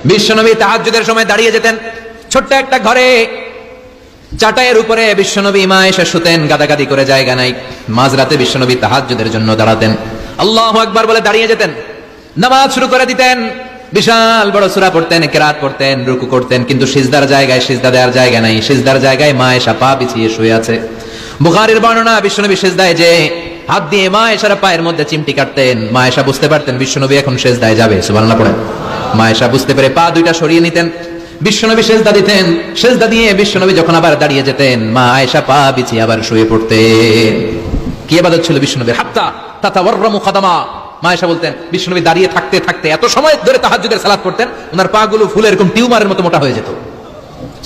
বিশ্বনবী তাহাজ্জুদের সময় দাঁড়িয়ে যেতেন। ছোট্ট একটা ঘরে চাটাইয়ের উপরে বিশ্বনবী মা এসে শুতেন, গাদাগাদি করে জায়গা নাই। মাঝরাতে বিশ্বনবী তাহাজ্জুদের জন্য দাঁড়াতেন, আল্লাহু আকবার বলে দাঁড়িয়ে যেতেন, নামাজ শুরু করে দিতেন। বিশাল বড় সূরা পড়তেন, কিরাত পড়তেন, রুকু করতেন, কিন্তু সিজদার জায়গায় সিজদা দেওয়ার জায়গা নাই। সিজদার জায়গায় মা এসা পা বিছিয়ে শুয়ে আছে। বুখারীর বর্ণনা, বিশ্বনবী সিজদায় যে হাত দিয়ে মা এসার পায়ের মধ্যে চিমটি কাটতেন, মা এসা বুঝতে পারতেন বিশ্বনবী এখন সিজদায় যাবে। সুবহানাল্লাহ পড়েন। মা এসা বুঝতে পেরে পা দুইটা সরিয়ে নিতেন, বিশ্বনবী সিজদা দিতেন। সিজদা দিয়ে বিশ্বনবী যখন আবার দাঁড়িয়ে যেতেন, মা আয়েশা পা বিছিয়ে আবার শুয়ে পড়তেন। কি ইবাদত ছিল বিশ্বনবীর! হাত্তা তাতাওয়াররামু খাদামা। মা আয়েশা বলতেন বিশ্বনবী দাঁড়িয়ে থাকতে থাকতে এত সময় ধরে তাহাজ্জুদের সালাত পড়তেন, ওনার পা গুলো ফুলে এরকম টিউমারের মতো মোটা হয়ে যেত।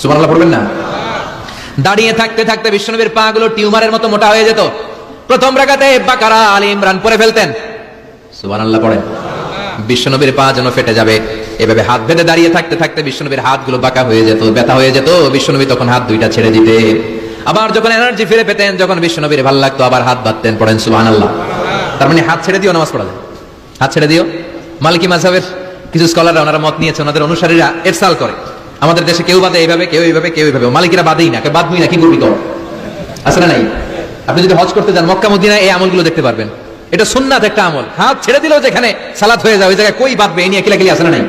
সুবহানাল্লাহ পড়বেন না? দাঁড়িয়ে থাকতে থাকতে বিশ্বনবীর পা গুলো টিউমারের মতো মোটা হয়ে যেত। প্রথম রাকাতে বাকারা, আলে ইমরান পড়ে ফেলতেন। সুবহানাল্লাহ পড়েন। বিশ্বনবীর পা যেন ফেটে যাবে, এভাবে হাত বেঁধে দাঁড়িয়ে থাকতে থাকতে বিশ্বনবীর হাতগুলো বাঁকা হয়ে যেত, ব্যথা হয়ে যেত। বিশ্বনবী তখন হাত দুইটা ছেড়ে দিতেন। আবার যখন এনার্জি ফিরে পেতেন, যখন বিশ্বনবীর ভালো লাগতো, আবার হাত বাঁধতেন। পড়েন সুবহানাল্লাহ। তার মানে হাত ছেড়ে দিও নামাজ পড়া যায়, হাত ছেড়ে দিও। মালিকি মাযহাবের কিছু স্কলাররা ওনারা মত নিয়েছে, ওনাদের অনুসারীরা এরসাল করে। আমাদের দেশে কেউ বাদে এইভাবে, কেউ এইভাবে, কেউ এইভাবে। মালিকিরা বাদেই না, কেউ বাদবই না, কি করবি কর, আছে না নাই? আপনি যদি হজ করতে যান মক্কা মদিনায়, এই আমলগুলো দেখতে পারবেন। এটা সুন্নাত একটা আমল। হাত ছেড়ে দিলেও যেখানে সালাত হয়ে যায় ওই জায়গায় কই বাঁধবে, এই নিয়ে কিলাকিলি আছে না নাই?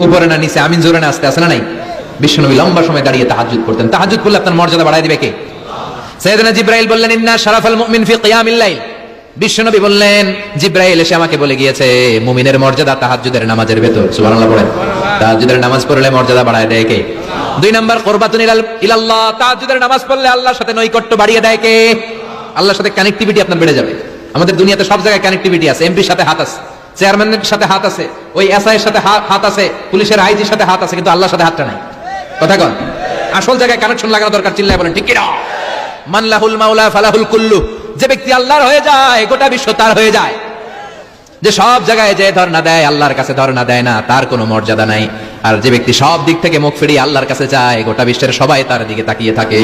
উপরে না নিচে, আমিন জোরে না আসতে, আছে না নাই? বিশ্বনবী লম্বা সময় দাঁড়িয়ে তাহাজ্জুদ করতেন। তাহাজ্জুদ করলে আপনার মর্যাদা বাড়ায় দিবে কে? সাইয়েদনা জিবরাইল বললেন, ইন্না শারাফাল মুমিন ফি কিয়ামিল লাইল। বিশ্বনবী বললেন, জিবরাইল এসে আমাকে বলে গিয়েছে মুমিনের মর্যাদা তাহাজ্জুদের নামাজের ভেতর। সুবহানাল্লাহ পড়েন। তাহাজ্জুদের নামাজ পড়লে মর্যাদা বাড়ায় দেয় কে? 2 নাম্বার, কুরবাতুন ইলাল্লাহ। তাহাজ্জুদের নামাজ পড়লে আল্লাহর সাথে নৈকট্য বাড়িয়ে দেয় কে? আল্লাহর সাথে কানেক্টিভিটি আপনার বেড়ে যাবে। আমাদের দুনিয়াতে সব জায়গায় কানেক্টিভিটি আছে। এমপির সাথে হাত আছে, চেয়ারম্যানের সাথে হাত আছে, ওই এসআই এর সাথে হাত আছে, পুলিশের আইজির সাথে হাত আছে, কিন্তু আল্লাহর সাথে হাতটা নাই। কথা কন। আসল জায়গায় কানেকশন লাগানো দরকার। চিল্লায় বলেন ঠিক কি না? মান লাহুল মাওলা ফালাহুল কুল্লু। যে ব্যক্তি আল্লাহর হয়ে যায়, গোটা বিশ্ব তার হয়ে যায়। যে সব জায়গায় যে ধর্ণা দেয়, আল্লাহর কাছে ধর্ণা দেয় না, তার কোনো মর্যাদা নাই। আর যে ব্যক্তি সব দিক থেকে মুখ ফিরিয়ে আল্লাহর কাছে যায়, গোটা বিশ্বের সবাই তার দিকে তাকিয়ে থাকে।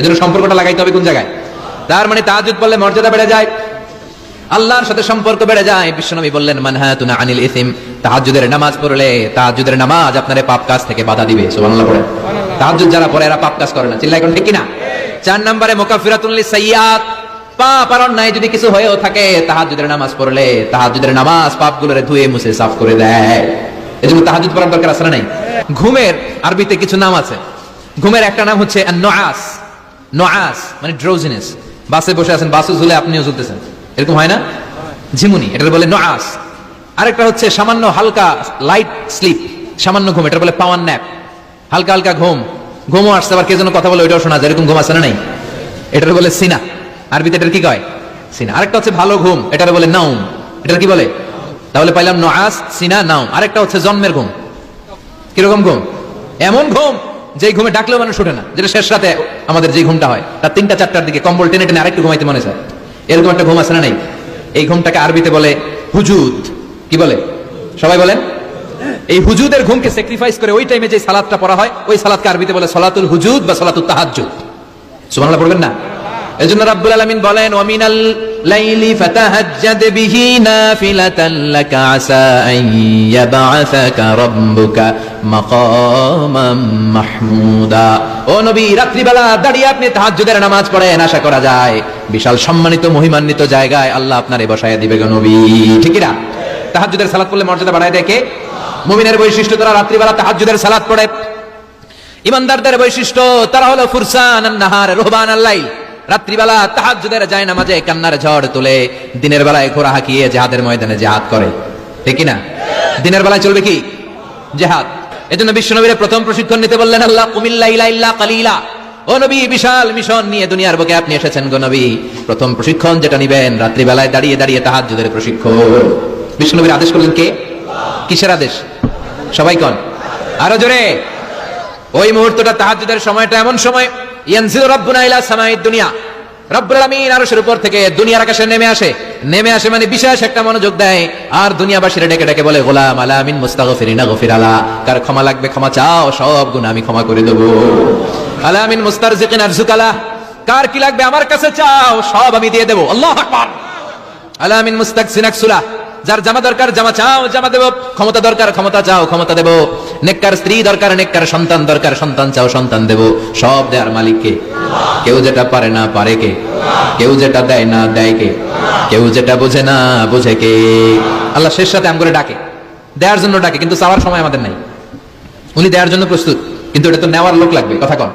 এজন্য সম্পর্কটা লাগাইতে হবে কোন জায়গায়? তার মানে তাহাজ্জুদ পড়লে মর্যাদা বেড়ে যায়, আল্লাহর সাথে সম্পর্ক বেড়ে যায়। বিশ্বনবী বললেন, মানহাতুনা আনিল ইসম। তাহাজ্জুদের নামাজ পড়লে, তাহাজ্জুদের নামাজ আপনারে পাপ কাজ থেকে বাধা দিবে। সুবহানাল্লাহ পড়ে। তাহাজ্জুদ যারা পড়ে এরা পাপ কাজ করে না। চিল্লায় কোন ঠিক কি না? 4 নম্বরে মুকাফফিরাতুন লিসাইয়্যাত। পাপ আর অন্যায় যদি কিছু হয়েও থাকে, তাহাজ্জুদের নামাজ পড়লে তাহাজ্জুদের নামাজ পাপগুলোরে ধুয়ে মুছে সাফ করে দেয়। এজন্য তাহাজ্জুদ পড়ার দরকার আছে না নাই? ঘুমের আরবিতে কিছু নাম আছে। ঘুমের একটা নাম হচ্ছে আন-নুআস। নুআস মানে ড্রোজিনেস। বাসে বসে আছেন, বাসে ঝুলে আপনিও ঝুলতেছেন, এরকম হয় না? ঝিমুনি, এটা বলে নুআস। আরেকটা হচ্ছে সামান্য হালকা লাইট স্লিপ, সামান্য ঘুম, এটা বলে পাওয়ার ন্যাপ। হালকা হালকা ঘুম, ঘুমও আসছে, আবার কে যেন কথা বলে ওইটাও শোনা যায়, এরকম ঘুম আছে না নাই? এটার বলে সিনা। আরবিতে এটার কি কয়? সিনা। আরেকটা হচ্ছে ভালো ঘুম, এটার বলে নাউম। এটার কি বলে? তাহলে পাইলাম নুআস, সিনা, নাউম। আরেকটা হচ্ছে জন্মের ঘুম। কিরকম ঘুম? এমন ঘুম যে ঘুমে ডাকলেও মানুষ ওঠে না, যেটা শেষ রাতে আমাদের যে ঘুমটা হয়, তার 3টা-4টার দিকে কম্বল টেনে টেনে আরেকটু ঘুমাইতে মনে চায়, এরকম একটা ঘুম আছে না নাই? এই ঘুমটাকে আরবিতে বলে হুজুদ। কি বলে? সবাই বলেন। এই হুজুদের ঘুমকে স্যাক্রিফাইস করে ওই টাইমে যে সালাতটা পড়া হয়, ওই সালাতকে আরবিতে বলে সালাতুল হুজুদ বা সালাতুত তাহাজ্জুদ। সুবহানাল্লাহ পড়বেন না? এজন্য রাব্বুল আলামিন বলেন, ওয়া মিনাল লাইলি ফাতাহাজ্জাদ বিহি নাফিলাতান লাকা আসা আন ইয়াবআসাকা রাব্বুকা মাকামান মাহমুদা। ও নবী, রাত্রিবেলা দাঁড়িয়ে আপনি তাহাজ্জুদের নামাজ পড়েন, আশা করা যায় বিশাল সম্মানিত মহিমান্বিত জায়গায় আল্লাহ আপনারে বসায় দিবে গো নবী। ঠিক কি না? তাহাজ্জুদের সালাত পড়লে মর্যাদা বাড়ায় দেয় কে? মুমিনের বৈশিষ্ট্য, তারা রাত্রিবেলা তাহাজ্জুদের সালাত পড়ে। ইমানদারদের বৈশিষ্ট্য, তারা হলো ফুরসান আন-নাহার রুহবান আল-লাইল। রাত্রিবেলা তাহাজ্জুদের যায় নামাজে কান্নার ঝড় তুলে, দিনের বেলায় ঘোড়া হাঁকিয়ে জিহাদের ময়দানে জিহাদ করে। ঠিক কি না? দিনের বেলায় চলবে কি? জিহাদ। এজন্য বিশ্বনবীর প্রথম প্রশিক্ষণ নিতে বললেন আল্লাহ, কুমিল লাইলা ইল্লা কালিলা। ও নবী, বিশাল মিশন নিয়ে দুনিয়ার বুকে আপনি এসেছেন গো নবী। প্রথম প্রশিক্ষণ যেটা নিবেন, রাত্রিবেলায় দাঁড়িয়ে দাঁড়িয়ে তাহাজ্জুদের প্রশিক্ষণ। বিশ্বনবীর আদেশ করলেন কে? কিসের আদেশ? সবাই কোন? আরো জোরে। ওই মুহূর্তটা তাহাজ্জুদের সময়টা এমন সময়, ইয়ানজিলু রাব্বুনা ইলা সামাইদ দুনিয়া। রব্বুল আলামিন আরশের উপর থেকে দুনিয়ার আকাশে নেমে আসে। নেমে আসে মানে বিশেষ একটা মনোযোগ দেয়, আর দুনিয়াবাসীরা ডেকে ডেকে বলে, গোলাম আলা মিন মুস্তাগফিরিনা গফির আলা। কার ক্ষমা লাগবে ক্ষমা চাও, সব গুনাহ আমি ক্ষমা করে দেব। আলা মিন মুস্তারজিকিন আরজুকালা। কার কি লাগবে আমার কাছে চাও, সব আমি দিয়ে দেব। আল্লাহু আকবার। আলা মিন মুস্তাকসিন আকসুলা। যার জামা দরকার জামা চাও, জামা দেব। ক্ষমতা দরকার ক্ষমতা চাও, ক্ষমতা দেব। নেককার স্ত্রী দরকার, নেককার সন্তান দরকার, সন্তান চাও, সন্তান দেব। সব দেয়ার মালিক কে? কেউ যেটা পারে না পারে কে? কেউ যেটা দেয় না দেয় কে? কেউ যেটা বোঝে না বোঝে কে? আল্লাহ শেষ রাতে আমগরে ডাকে, দেওয়ার জন্য ডাকে, কিন্তু চাওয়ার সময় আমাদের নাই। উনি দেওয়ার জন্য প্রস্তুত, কিন্তু এটা তো নেওয়ার লোক লাগবে। কথা কন।